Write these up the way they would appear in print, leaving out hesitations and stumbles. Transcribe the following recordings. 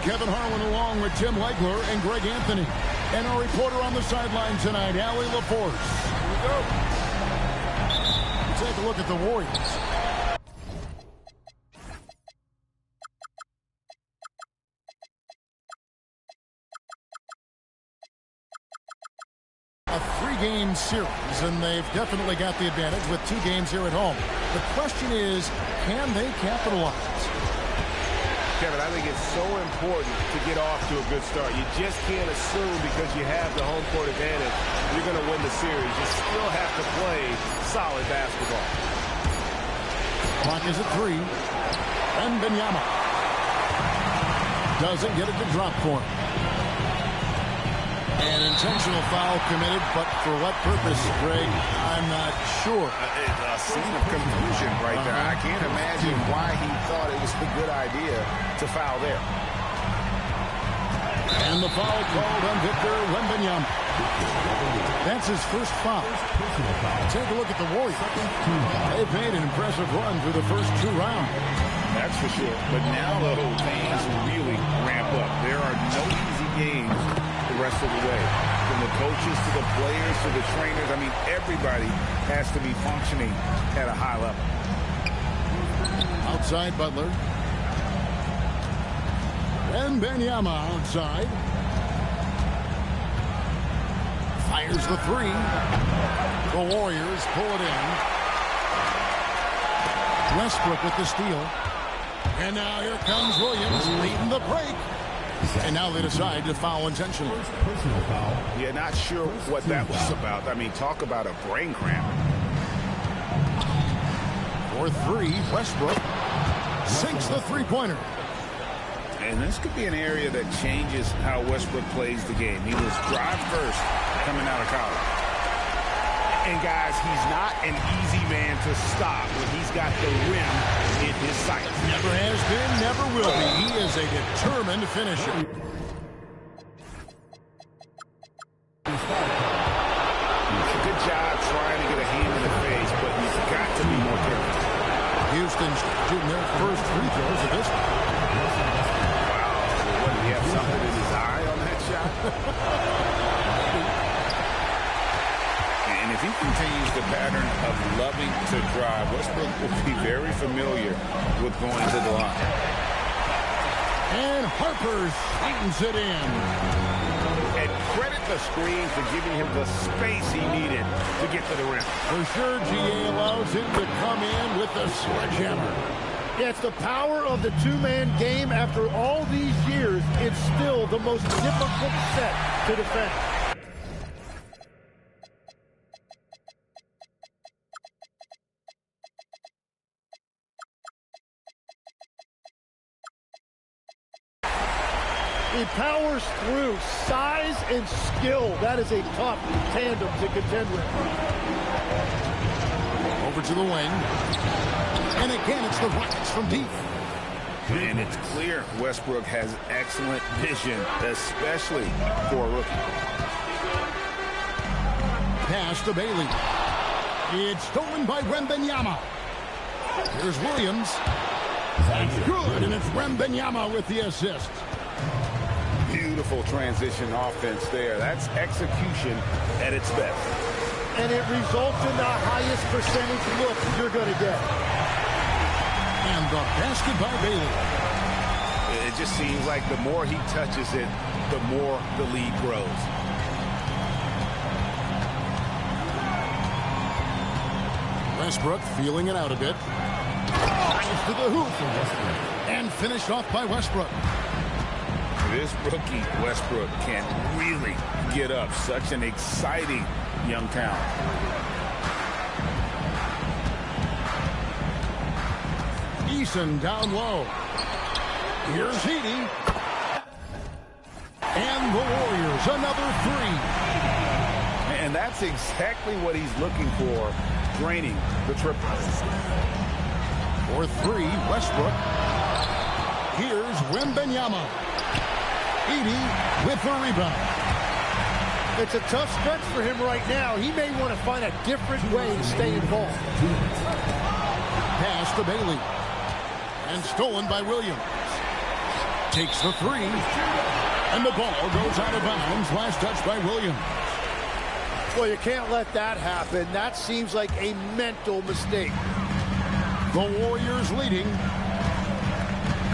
I'm Kevin Harlan along with Tim Legler and Greg Anthony. And our reporter on the sideline tonight, Allie LaForce. Here we go. Take a look at the Warriors. A three-game series, and they've definitely got the advantage with 2 games here at home. The question is, can they capitalize? Kevin, I think it's so important to get off to a good start. You just can't assume because you have the home court advantage you're going to win the series. You still have to play solid basketball. Clock is at 3. And Wembanyama doesn't get it to drop for him. An intentional foul committed, but for what purpose, Greg? I'm not sure. A scene of confusion right there. I can't imagine why he thought it was a good idea to foul there. And the foul called on Victor Wembanyama. That's his first foul. Take a look at the Warriors. They've made an impressive run through the first 2 rounds. That's for sure. But now things really ramp up. There are no easy games the rest of the way. From the coaches to the players to the trainers. I mean, everybody has to be functioning at a high level. Outside Butler. And Wembanyama outside. Fires the 3. The Warriors pull it in. Westbrook with the steal. And now here comes Williams leading the break. And now they decide to foul intentionally. Yeah, not sure what that was about. I mean, talk about a brain cramp. For 3, Westbrook sinks the 3-pointer. And this could be an area that changes how Westbrook plays the game. He was drive first coming out of college. And, guys, he's not an easy man to stop when he's got the rim in his sights. Never has been, never will be. He is a determined finisher. Good job trying to get a hand in the face, but he's got to be more careful. Houston's shooting their first free throws of this one. Wow. What, did he have something in his eye on that shot? And if he continues the pattern of loving to drive, Westbrook will be very familiar with going to the line. And Harper slams it in. And credit the screen for giving him the space he needed to get to the rim. For sure, GA allows him to come in with the sledgehammer. Yeah, it's the power of the 2-man game. After all these years, it's still the most difficult set to defend. He powers through. Size and skill. That is a tough tandem to contend with. Over to the wing. And again, it's the Rockets from deep. And it's clear Westbrook has excellent vision, especially for a rookie. Pass to Bailey. It's stolen by Wembanyama. Here's Williams. Good, and it's Wembanyama with the assist. Beautiful transition offense there. That's execution at its best. And it results in the highest percentage look you're going to get. And the basket by Bailey. It just seems like the more he touches it, the more the lead grows. Westbrook feeling it out a bit. Drives to the hoop. And finished off by Westbrook. This rookie, Westbrook, can really get up. Such an exciting young talent. Eason down low. Here's Heaney. And the Warriors, another 3. And that's exactly what he's looking for, draining the triple. For 3, Westbrook. Here's Wembanyama. Heaney with the rebound. It's a tough stretch for him right now. He may want to find a different way to stay involved. Pass to Bailey. And stolen by Williams. Takes the three. And the ball goes out of bounds. Last touch by Williams. Well, you can't let that happen. That seems like a mental mistake. The Warriors leading.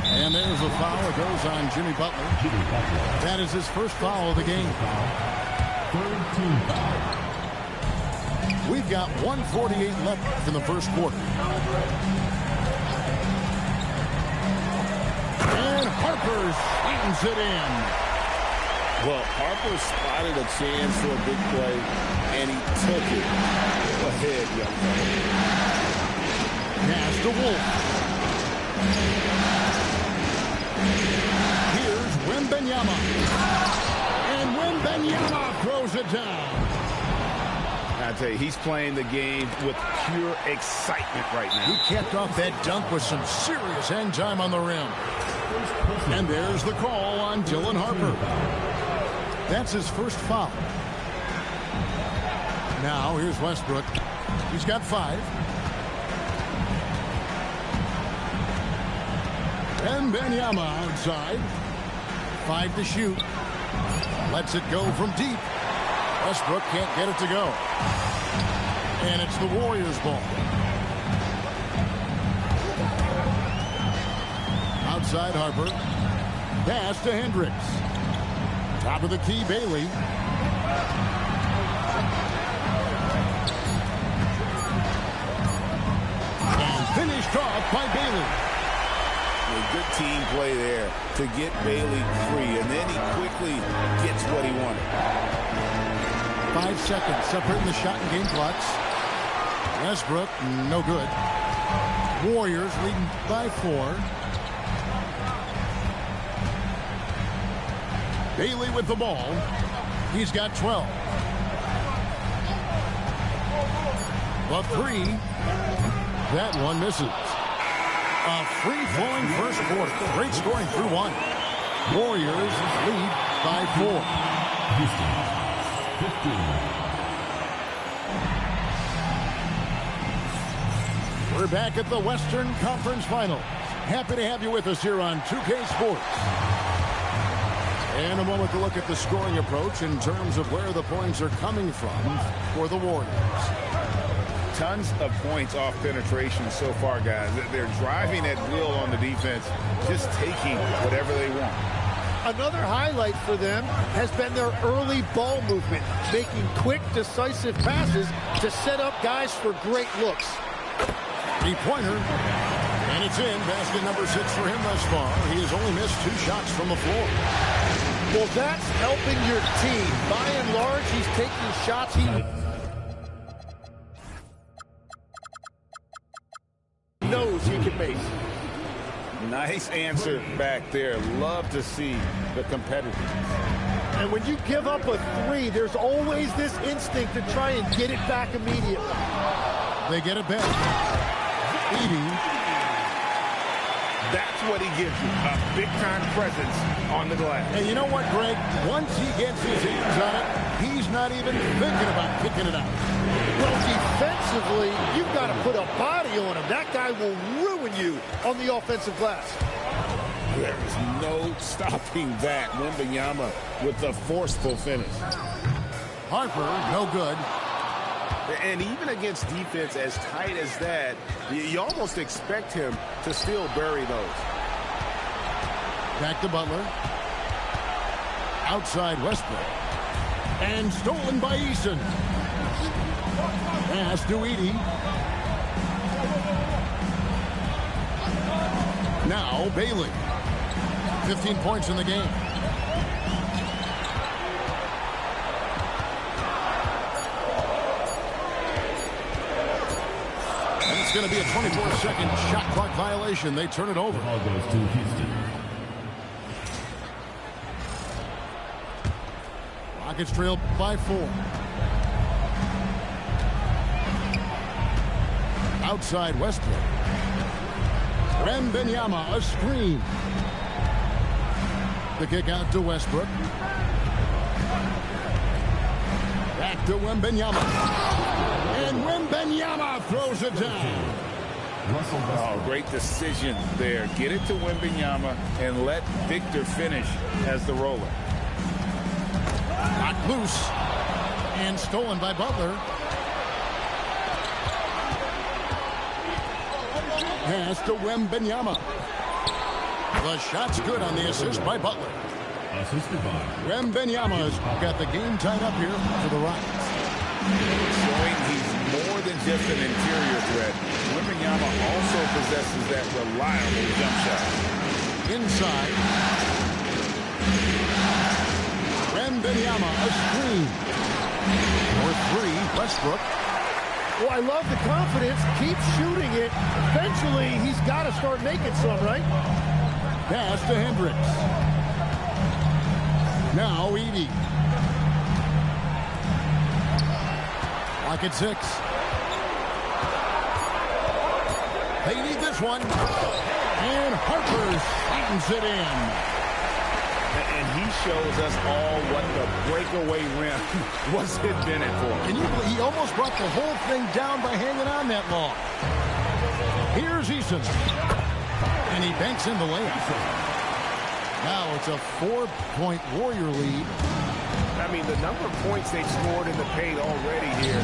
And there's a foul. It goes on Jimmy Butler. That is his first foul of the game. We've got 1:48 left in the first quarter. And Harper slams it in. Well, Harper spotted a chance for a big play, and he took it. Go ahead, young man. Pass to Wolf. Here's Wembanyama. And Wembanyama throws it down. I tell you, he's playing the game with pure excitement right now. He capped off that dunk with some serious hang time on the rim. And there's the call on Dylan Harper. That's his first foul. Now here's Westbrook. He's got 5. And Wembanyama outside. 5 to shoot. Lets it go from deep. Westbrook can't get it to go. And it's the Warriors' ball. Outside Harper. Pass to Hendricks. Top of the key, Bailey. And finished off by Bailey. A good team play there to get Bailey free, and then he quickly gets what he wanted. 5 seconds separating the shot and game clocks. Westbrook, no good. Warriors leading by 4. Bailey with the ball. He's got 12. The 3. That one misses. A free-flowing first quarter. Great scoring through 1. Warriors lead by 4. Houston, 15. We're back at the Western Conference Finals. Happy to have you with us here on 2K Sports. And a moment to look at the scoring approach in terms of where the points are coming from for the Warriors. Tons of points off penetration so far, guys. They're driving at will on the defense, just taking whatever they want. Another highlight for them has been their early ball movement, making quick, decisive passes to set up guys for great looks. 3-pointer. And it's in. Basket number 6 for him thus far. He has only missed 2 shots from the floor. Well, that's helping your team. By and large, he's taking shots he knows he can make. Nice answer back there. Love to see the competitors. And when you give up a 3, there's always this instinct to try and get it back immediately. They get it back. Edey. That's what he gives you, a big-time presence on the glass. And you know what, Greg? Once he gets his hands on it, he's not even thinking about kicking it out. Well, defensively, you've got to put a body on him. That guy will ruin you on the offensive glass. There is no stopping that. Wembanyama with the forceful finish. Harper, no good. And even against defense as tight as that, you almost expect him to still bury those. Back to Butler. Outside Westbrook. And stolen by Eason. Pass to Edey. Now Bailey. 15 points in the game. And it's going to be a 24-second shot clock violation. They turn it over. Ball goes to Houston. Rockets trail by 4. Outside Westbrook. Wembanyama, a screen. The kick out to Westbrook. Back to Wembanyama. And Wembanyama throws it down. Russell Oh, Westbrook. great decision there. Get it to Wembanyama and let Victor finish as the roller. Knocked loose and stolen by Butler. Pass to Wembanyama. The shot's good on the assist by Butler. Assisted by Wembanyama's got the game tied up here for the Rockets. Showing he's more than just an interior threat. Wembanyama also possesses that reliable jump shot. Inside. Wembanyama, a screen. For three, Westbrook. Well, I love the confidence. Keep shooting it. Eventually, he's got to start making some, right? Pass to Hendricks. Now Edey. Lock at 6. They need this one. And Harper slams it in. And he shows us all what the breakaway rim was invented for. Can you believe he almost brought the whole thing down by hanging on that long? Here's Eason. And he banks in the layup. Now it's a 4-point Warrior lead. I mean, the number of points they've scored in the paint already here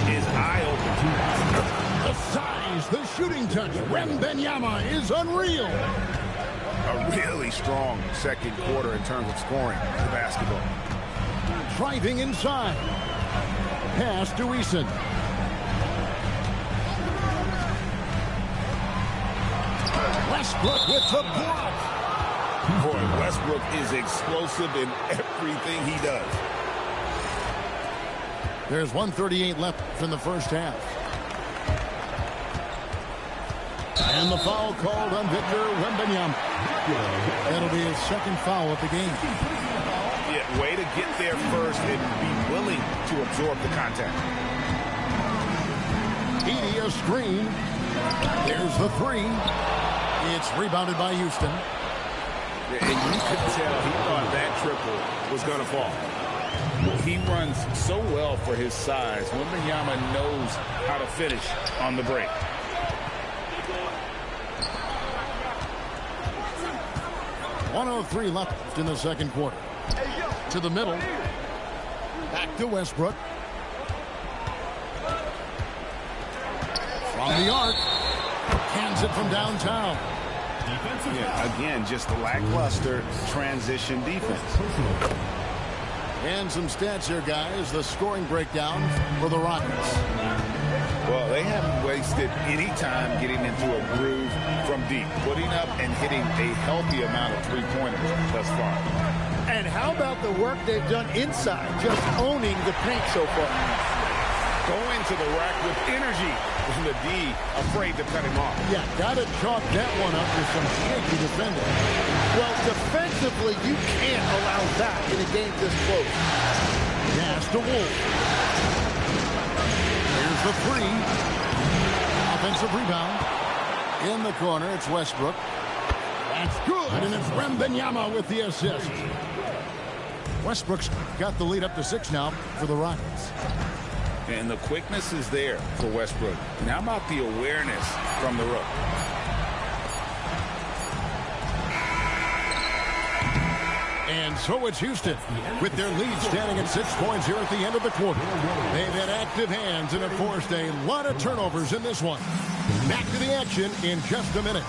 is eye-opening. The size, the shooting touch. Wembanyama is unreal. A really strong second quarter in terms of scoring the basketball. Driving inside. Pass to Eason. Westbrook with the block. Boy, Westbrook is explosive in everything he does. There's 1:38 left in the first half. And the foul called on Victor Wembanyama. That'll be his second foul of the game. Yeah, way to get there first and be willing to absorb the contact. Edey, a screen. There's the three. It's rebounded by Houston. And you could tell he thought that triple was going to fall. He runs so well for his size. Wembanyama knows how to finish on the break. .103 left in the second quarter. To the middle. Back to Westbrook. From the arc. Hands it from downtown. Yeah, again, just lackluster transition defense. And some stats here, guys. The scoring breakdown for the Rockets. Well, they haven't wasted any time getting into a groove from deep, putting up and hitting a healthy amount of three-pointers thus far. And how about the work they've done inside, just owning the paint so far? Going to the rack with energy, and the D afraid to cut him off. Yeah, got to chalk that one up with some shaky defending. Well, defensively, you can't allow that in a game this close. Pass to Wolf. Here's the three. Offensive rebound. In the corner, it's Westbrook. That's good, and it's Wembanyama with the assist. Westbrook's got the lead up to 6 now for the Rockets. And the quickness is there for Westbrook. Now about the awareness from the rook. And so it's Houston with their lead standing at 6 points here at the end of the quarter. They've had active hands and have forced a lot of turnovers in this one. Back to the action in just a minute.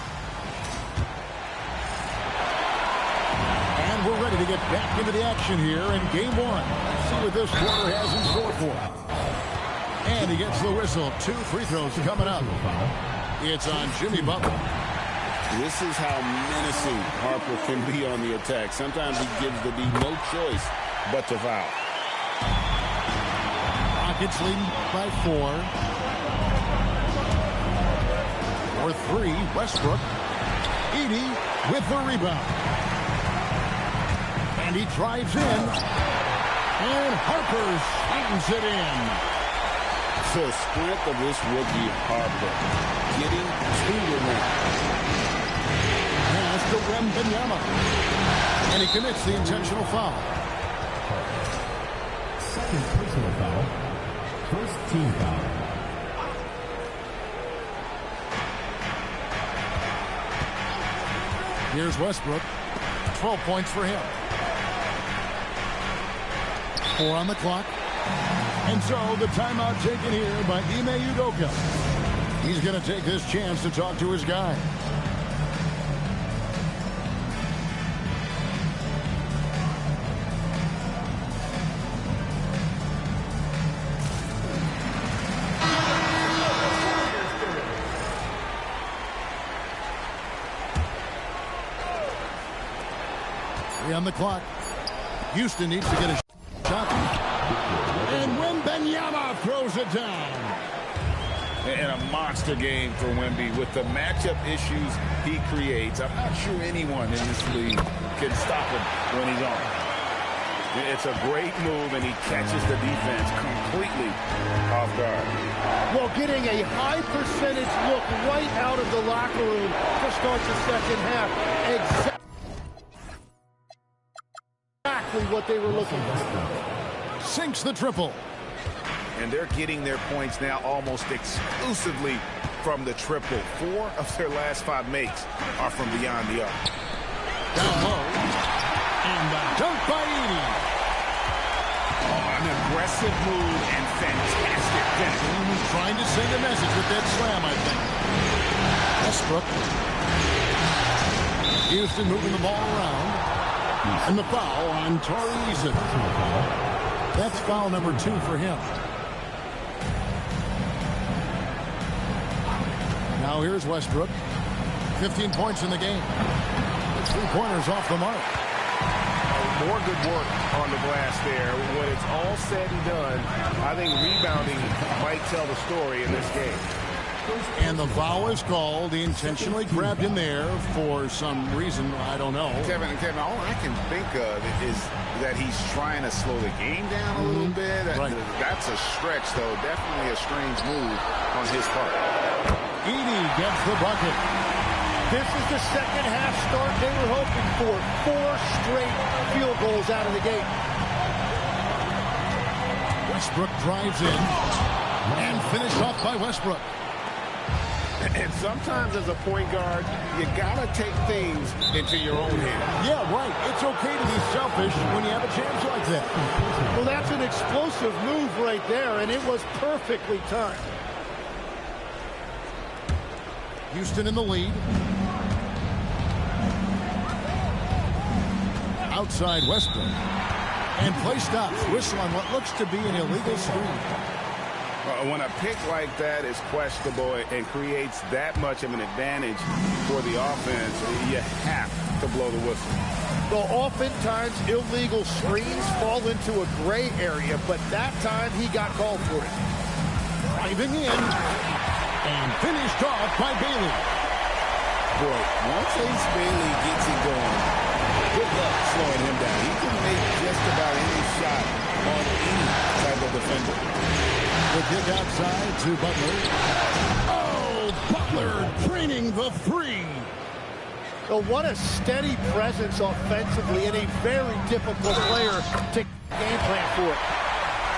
And we're ready to get back into the action here in game 1. See what this quarter has in store for him. And he gets the whistle. 2 free throws coming up. It's on Jimmy Butler. This is how menacing Harper can be on the attack. Sometimes he gives the D no choice but to foul. Rockets leading by 4. For 3, Westbrook. Edey with the rebound. And he drives in. And Harper slams it in. The strength of this rookie, Harper, getting to the rim. Pass to Wembanyama. And he commits the intentional foul. Second personal foul. First team foul. Here's Westbrook. 12 points for him. 4 on the clock. And so the timeout taken here by Ime Udoka. He's going to take this chance to talk to his guy. On the clock. Houston needs to get a shot. And Wembanyama throws it down. And a monster game for Wemby with the matchup issues he creates. I'm not sure anyone in this league can stop him when he's on. It's a great move, and he catches the defense completely off guard. Well, getting a high percentage look right out of the locker room to start the second half. Exactly what they were looking for. Sinks the triple. And they're getting their points now almost exclusively from the triple. 4 of their last 5 makes are from beyond the arc. Down low. And the dunk by Edey. Oh, an aggressive move and fantastic finish. He was trying to send a message with that slam, I think. Westbrook. Houston moving the ball around. And the foul on Tari Eason. That's foul number 2 for him. Now here's Westbrook. 15 points in the game. 3-pointers off the mark. More good work on the glass there. When it's all said and done, I think rebounding might tell the story in this game. And the foul is called. He intentionally grabbed him there for some reason. I don't know. Kevin, all I can think of is that he's trying to slow the game down a little bit. Right. That's a stretch, though. Definitely a strange move on his part. Edey gets the bucket. This is the second half start they were hoping for. 4 straight field goals out of the gate. Westbrook drives in and finished off by Westbrook. And sometimes as a point guard, you got to take things into your own hands. Yeah, right. It's okay to be selfish when you have a chance like that. Well, that's an explosive move right there, and it was perfectly timed. Houston in the lead. Outside Westbrook. And play stops. Whistle on what looks to be an illegal screen. When a pick like that is questionable and creates that much of an advantage for the offense, you have to blow the whistle. Well, oftentimes illegal screens fall into a gray area, but that time he got called for it. Driving in and finished off by Bailey. Boy, once Ace Bailey gets it going, good luck slowing him down. He can make just about any shot on any type of defender. The kick outside to Butler. Oh, Butler draining the 3. So what a steady presence offensively and a very difficult player to game plan for it.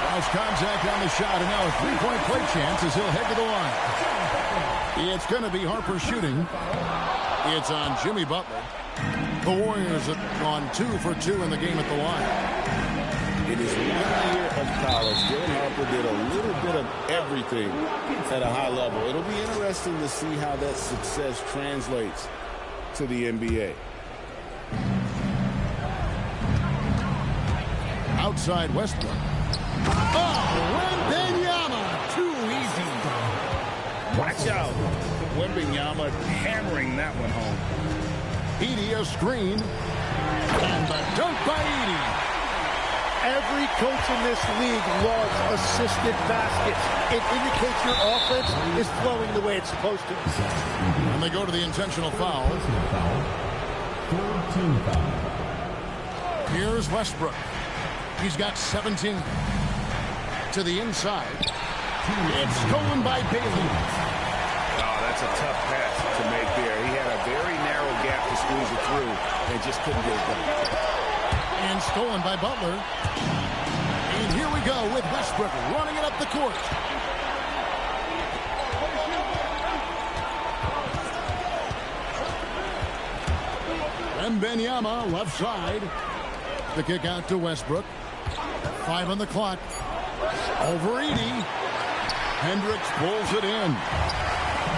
Lost contact on the shot, and now a 3-point play chance as he'll head to the line. It's going to be Harper shooting. It's on Jimmy Butler. The Warriors have gone 2 for 2 in the game at the line. In his 1 year of college, Dylan Harper did a little bit of everything at a high level. It'll be interesting to see how that success translates to the NBA. Outside Westbrook. Oh, Wembanyama, too easy. Watch out. Wembanyama hammering that one home. Edey a screen. And the dunk by Edey. Every coach in this league loves assisted baskets. It indicates your offense is flowing the way it's supposed to. And they go to the intentional foul. Here's Westbrook. He's got 17. To the inside. It's stolen by Bailey. Oh, that's a tough pass to make there. He had a very narrow gap to squeeze it through and just couldn't get it done. And stolen by Butler. And here we go with Westbrook running it up the court. Wembanyama, left side. The kick out to Westbrook. 5 on the clock. Over Edey. Hendricks pulls it in.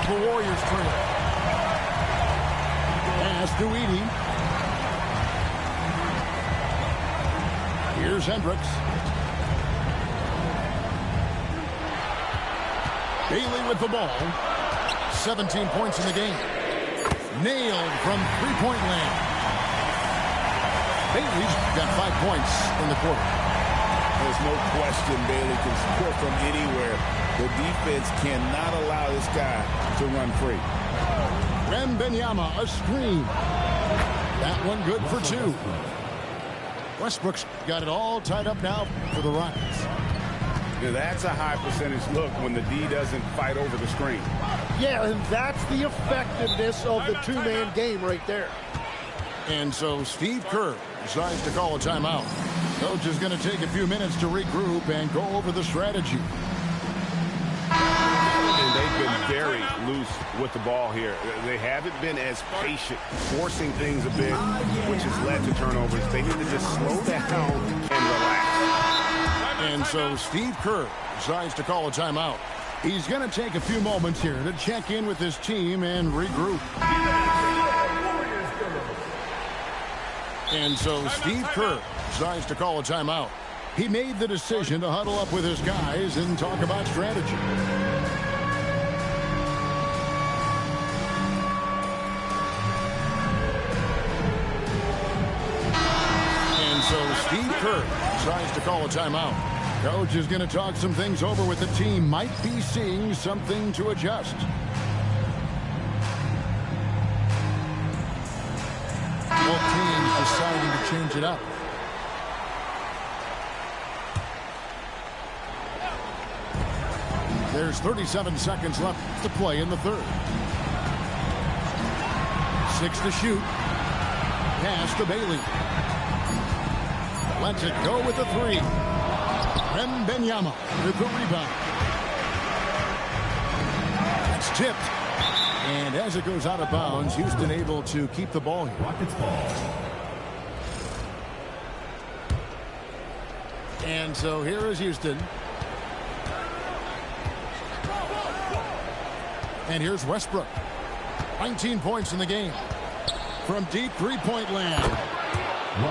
The Warriors trail. Pass to Edey. Here's Hendricks. Bailey with the ball. 17 points in the game. Nailed from three-point land. Bailey's got 5 points in the quarter. There's no question Bailey can score from anywhere. The defense cannot allow this guy to run free. Wembanyama, a screen. That one good for 2. Westbrook's got it all tied up now for the Rockets. Yeah, that's a high percentage look when the D doesn't fight over the screen. Yeah, and that's the effectiveness of the two-man game right there. And so Steve Kerr decides to call a timeout. Coach is going to take a few minutes to regroup and go over the strategy. And they've been very loose with the ball here. They haven't been as patient, forcing things a bit, which has led to turnovers. They need to just slow down and relax. And so Steve Kerr decides to call a timeout. He's going to take a few moments here to check in with his team and regroup. And so Steve Kerr decides to call a timeout. He made the decision to huddle up with his guys and talk about strategy. And so Steve Kerr decides to call a timeout. Coach is going to talk some things over with the team. Might be seeing something to adjust. Both teams deciding to change it up. There's 37 seconds left to play in the third. 6 to shoot. Pass to Bailey. Lets it go with the 3. Wembanyama with the rebound. That's tipped. And as it goes out of bounds, Houston able to keep the ball here. Rockets ball. And so here is Houston. And here's Westbrook. 19 points in the game. From deep three-point land.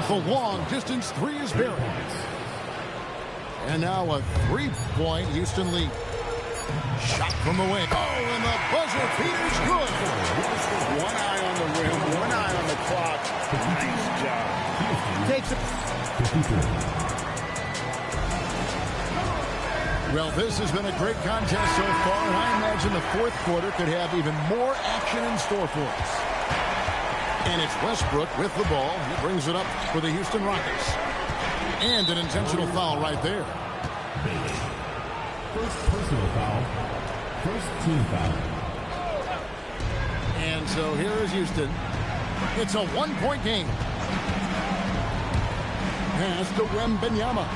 The long distance 3 is buried. And now a 3-point Houston lead. Shot from the wing. Oh, and the buzzer beater's good. One eye on the rim, one eye on the clock. Nice job. Takes it. Well, this has been a great contest so far, and I imagine the fourth quarter could have even more action in store for us. And it's Westbrook with the ball. He brings it up for the Houston Rockets. And an intentional foul right there. Bailey. First personal foul. First team foul. And so here is Houston. It's a 1-point game. Pass to Wembanyama.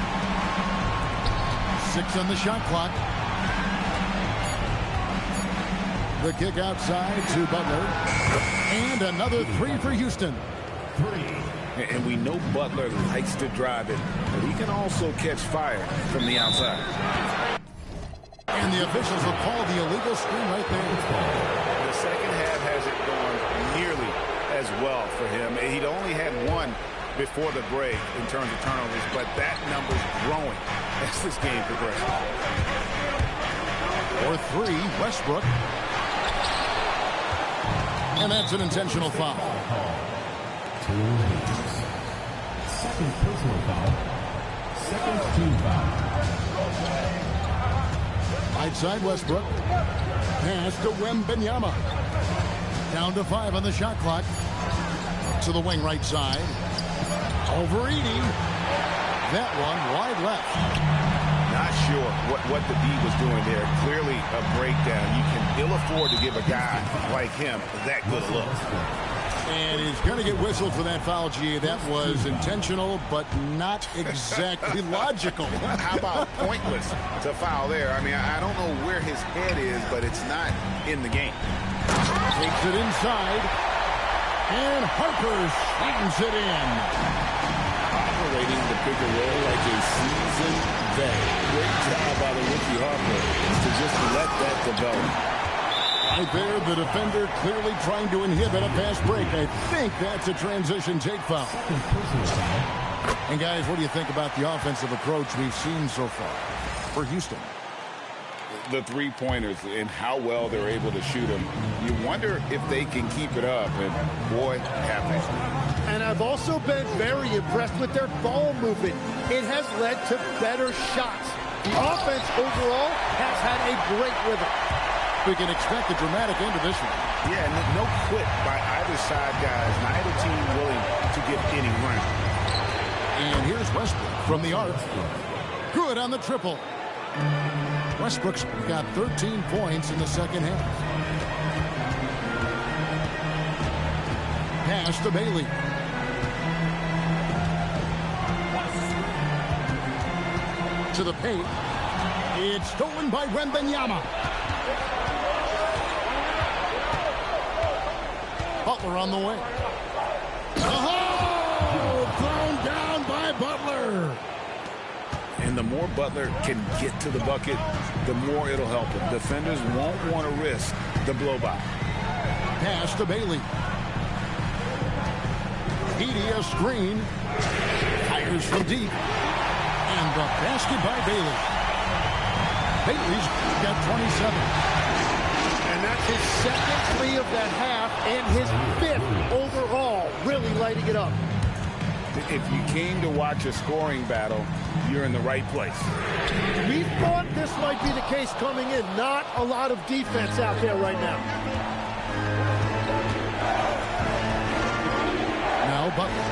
6 on the shot clock. The kick outside to Butler. And another 3 for Houston. 3. And we know Butler likes to drive it, but he can also catch fire from the outside. And the officials will call the illegal screen right there. The second half hasn't gone nearly as well for him. He'd only had 1 before the break in terms of turnovers, but that number's growing as this game progresses. For 3, Westbrook. And that's an intentional foul. Second personal foul. Second team foul. Right side Westbrook. Pass to Wembanyama. Down to 5 on the shot clock. To the wing right side. Over Edey. That one wide left. Not sure what the D was doing there. Clearly a breakdown. You can ill afford to give a guy like him that good a look. And he's going to get whistled for that foul, G. That was intentional, but not exactly logical. How about pointless to foul there? I mean, I don't know where his head is, but it's not in the game. Takes it inside. And Harper slams it in. Operating the pick and roll like a seasoned vet. Great job by the rookie Harper to just let that develop. Right there, the defender clearly trying to inhibit a fast break. I think that's a transition take foul. Second personal foul. And guys, what do you think about the offensive approach we've seen so far for Houston? The three-pointers and how well they're able to shoot them. You wonder if they can keep it up, and boy, have they. And I've also been very impressed with their ball movement. It has led to better shots. The offense overall has had a great rhythm. We can expect a dramatic end to this one. Yeah, no quit by either side, guys. Neither team willing to give any ground. And here's Westbrook from the arc. Good on the triple. Westbrook's got 13 points in the second half. Pass to Bailey. To the paint. It's stolen by Wembanyama. Butler on the way. Oh! Thrown down by Butler. And the more Butler can get to the bucket, the more it'll help him. Defenders won't want to risk the blow-by. Pass to Bailey. Edey a screen. Fires from deep. And the basket by Bailey. Bailey's got 27. And that's his second three of the half and his fifth overall, really lighting it up. If you came to watch a scoring battle, you're in the right place. We thought this might be the case coming in. Not a lot of defense out there right now. Now Butler.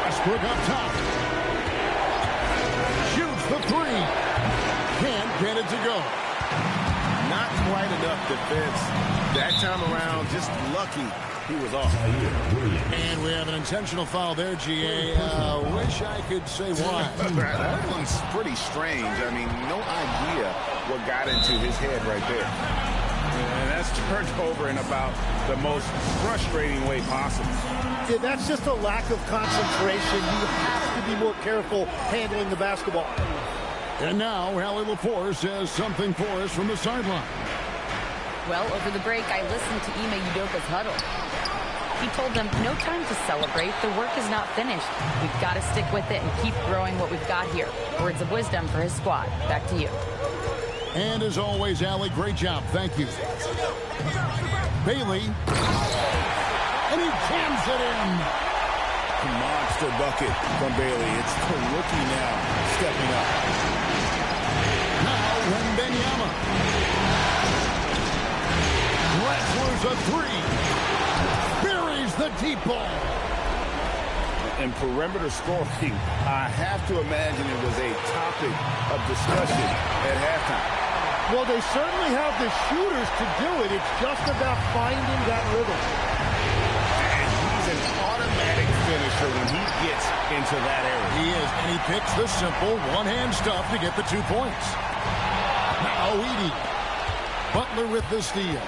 Westbrook up top. Shoots the three. Can't get it to go. Not quite enough defense. That time around, just lucky he was off. And we have an intentional foul there, GA. Wish I could say why. That one's pretty strange. I mean, no idea what got into his head right there. And that's turned over in about the most frustrating way possible. Yeah, that's just a lack of concentration. You have to be more careful handling the basketball. And now, Allie Lepore says something for us from the sideline. Well, over the break, I listened to Ime Udoka's huddle. He told them, no time to celebrate. The work is not finished. We've got to stick with it and keep growing what we've got here. Words of wisdom for his squad. Back to you. And as always, Allie, great job. Thank you. Bailey. And he jams it in. Monster bucket from Bailey. It's the rookie now stepping up. Now Wembanyama. Wrestlers a three. Buries the deep ball. And perimeter scoring, I have to imagine it was a topic of discussion at halftime. Well, they certainly have the shooters to do it. It's just about finding that rhythm. And he's an automatic finisher when he gets into that area. He is, and he picks the simple one-hand stuff to get the 2 points. Now Edey. Butler with the steal.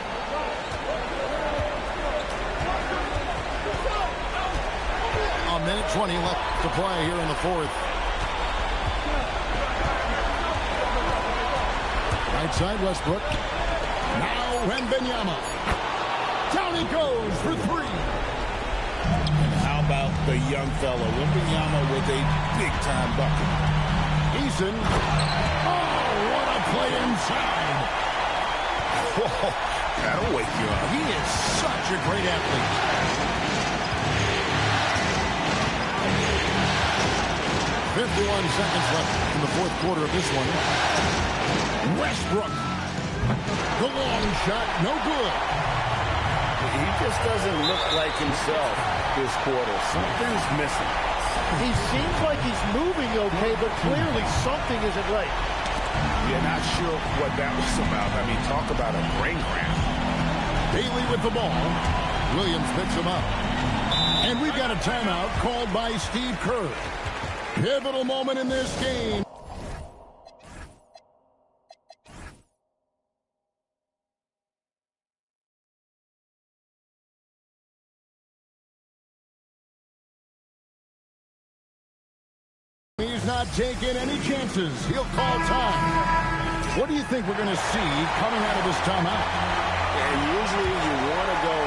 A minute 20 left to play here in the fourth. Right side Westbrook. Now Wembanyama. Down he goes for three. And how about the young fella, Wembanyama with a big-time bucket. Eason. Oh, what a play inside. Whoa, that'll wake you up. He is such a great athlete. 51 seconds left in the fourth quarter of this one. Westbrook. The long shot, no good. He just doesn't look like himself this quarter. Something's missing. He seems like he's moving okay, but clearly something isn't right. You're not sure what that was about. I mean, talk about a brain cramp. Bailey with the ball. Williams picks him up. And we've got a timeout called by Steve Kerr. Pivotal moment in this game. not taking any chances. He'll call time. What do you think we're going to see coming out of this timeout? And usually you want to go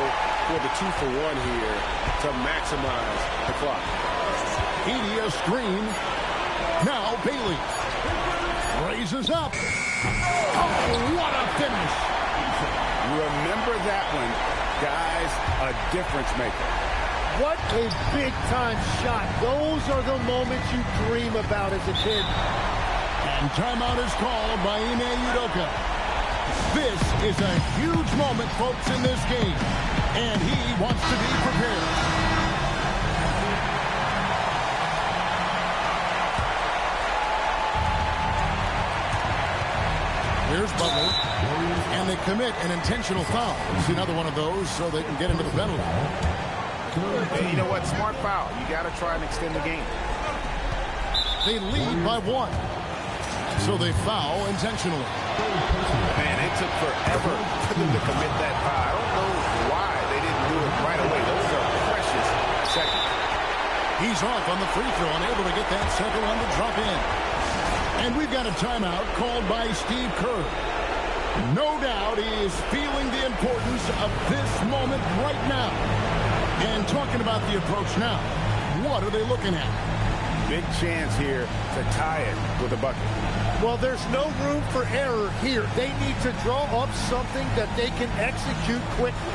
for the 2-for-1 here to maximize the clock. Edey, a screen. Now Bailey raises up. Oh, what a finish. Remember that one, guys, a difference maker. What a big-time shot. Those are the moments you dream about as a kid. And timeout is called by Ime Udoka. This is a huge moment, folks, in this game. And he wants to be prepared. Here's Butler. And they commit an intentional foul. It's another one of those so they can get into the penalty. Hey, you know what? Smart foul. You got to try and extend the game. They lead by 1. So they foul intentionally. Man, it took forever for them to commit that foul. I don't know why they didn't do it right away. Those are precious seconds. He's off on the free throw, unable to get that second one to drop in. And we've got a timeout called by Steve Kerr. No doubt he is feeling the importance of this moment right now. And talking about the approach now, what are they looking at? Big chance here to tie it with a bucket. Well, there's no room for error here. They need to draw up something that they can execute quickly.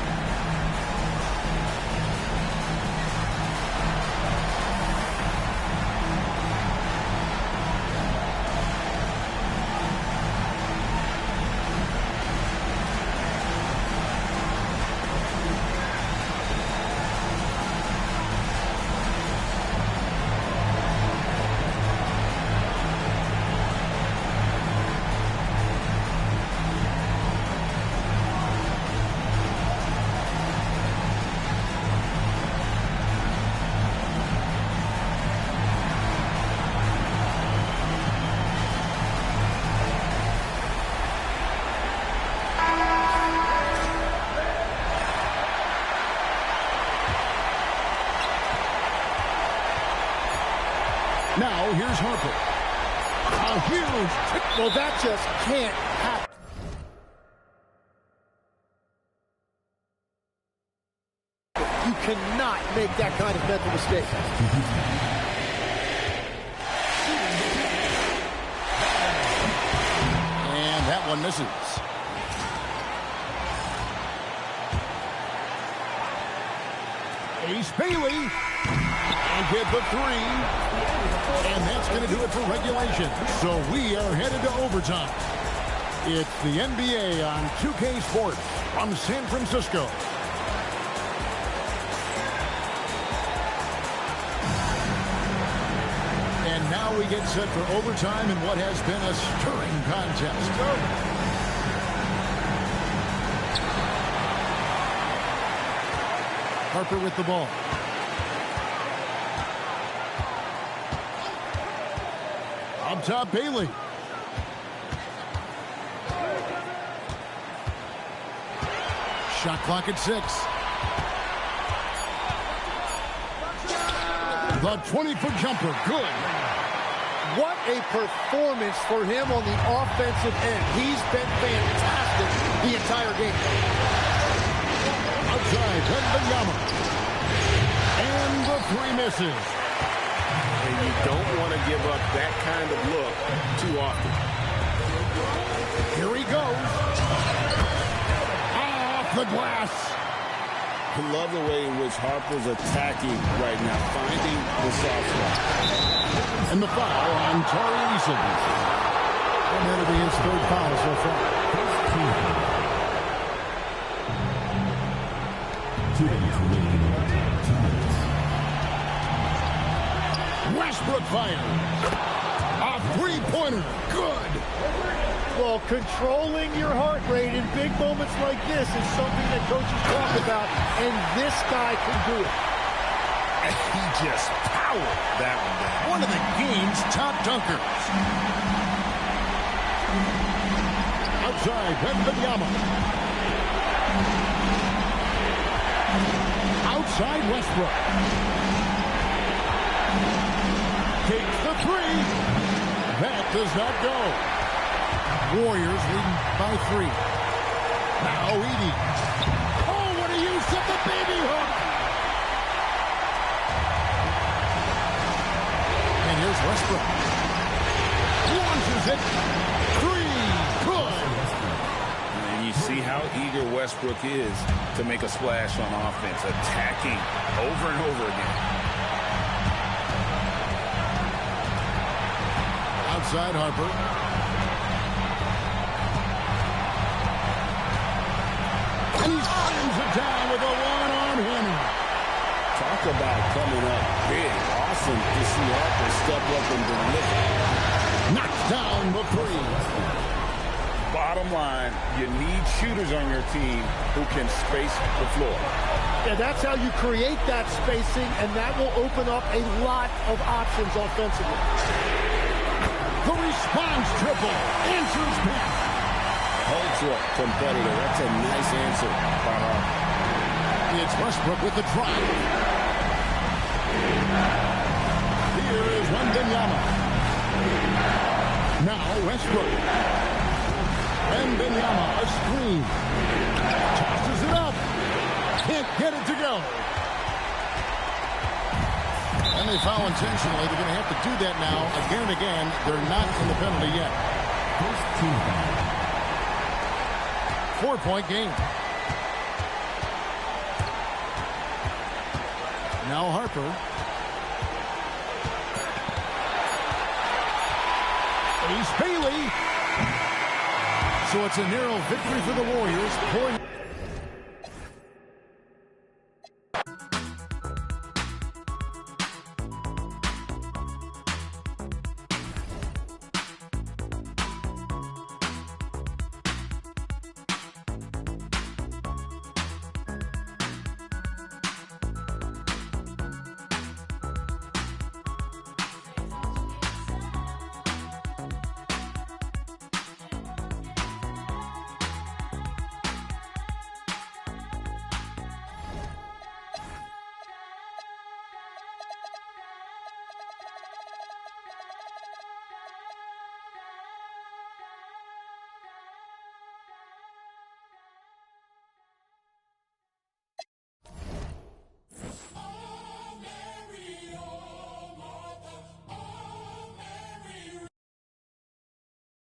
Now, here's Harper. A huge... Well, that just can't happen. You cannot make that kind of mental mistake. And that one misses. Ace Bailey. And get the 3. And that's going to do it for regulation. So we are headed to overtime. It's the NBA on 2K Sports from San Francisco. And now we get set for overtime in what has been a stirring contest. Harper with the ball. Up top, Bailey. Shot clock at 6. The 20-foot jumper, good. What a performance for him on the offensive end. He's been fantastic the entire game. Outside, Wembanyama. And the 3 misses. And you don't want to give up that kind of look too often. Here he goes. Off the glass. I love the way in which Harper's attacking right now, finding the soft spot. And the foul on Tari Eason. And that'll be his 3rd foul so far. Westbrook fire. A 3-pointer. Good. Well, controlling your heart rate in big moments like this is something that coaches talk about, and this guy can do it. And he just powered that one down. One of the game's top dunkers. Outside, Wembanyama. Outside, Westbrook. Takes the three. That does not go. Warriors leading by 3. Now Edey. Oh, what a use of the baby hook. And here's Westbrook. Launches it. 3. Good. And you see how eager Westbrook is to make a splash on offense, attacking over and over again. Outside Harper. And he slams it down with a one-arm hammer. Talk about coming up big. Awesome to see Harper step up and deliver. Knocks down the 3. Bottom line, you need shooters on your team who can space the floor. Yeah, that's how you create that spacing, and that will open up a lot of options offensively. The response triple answers back. Ultra competitor. That's a nice answer by Harper. It's Westbrook with the drive. Here is Wembanyama. Now Westbrook. Wembanyama, a screen. Tosses it up. Can't get it to go. And they foul intentionally. They're going to have to do that now again and again. They're not in the penalty yet. 4-point game. Now Harper. Ace Bailey. So it's a narrow victory for the Warriors.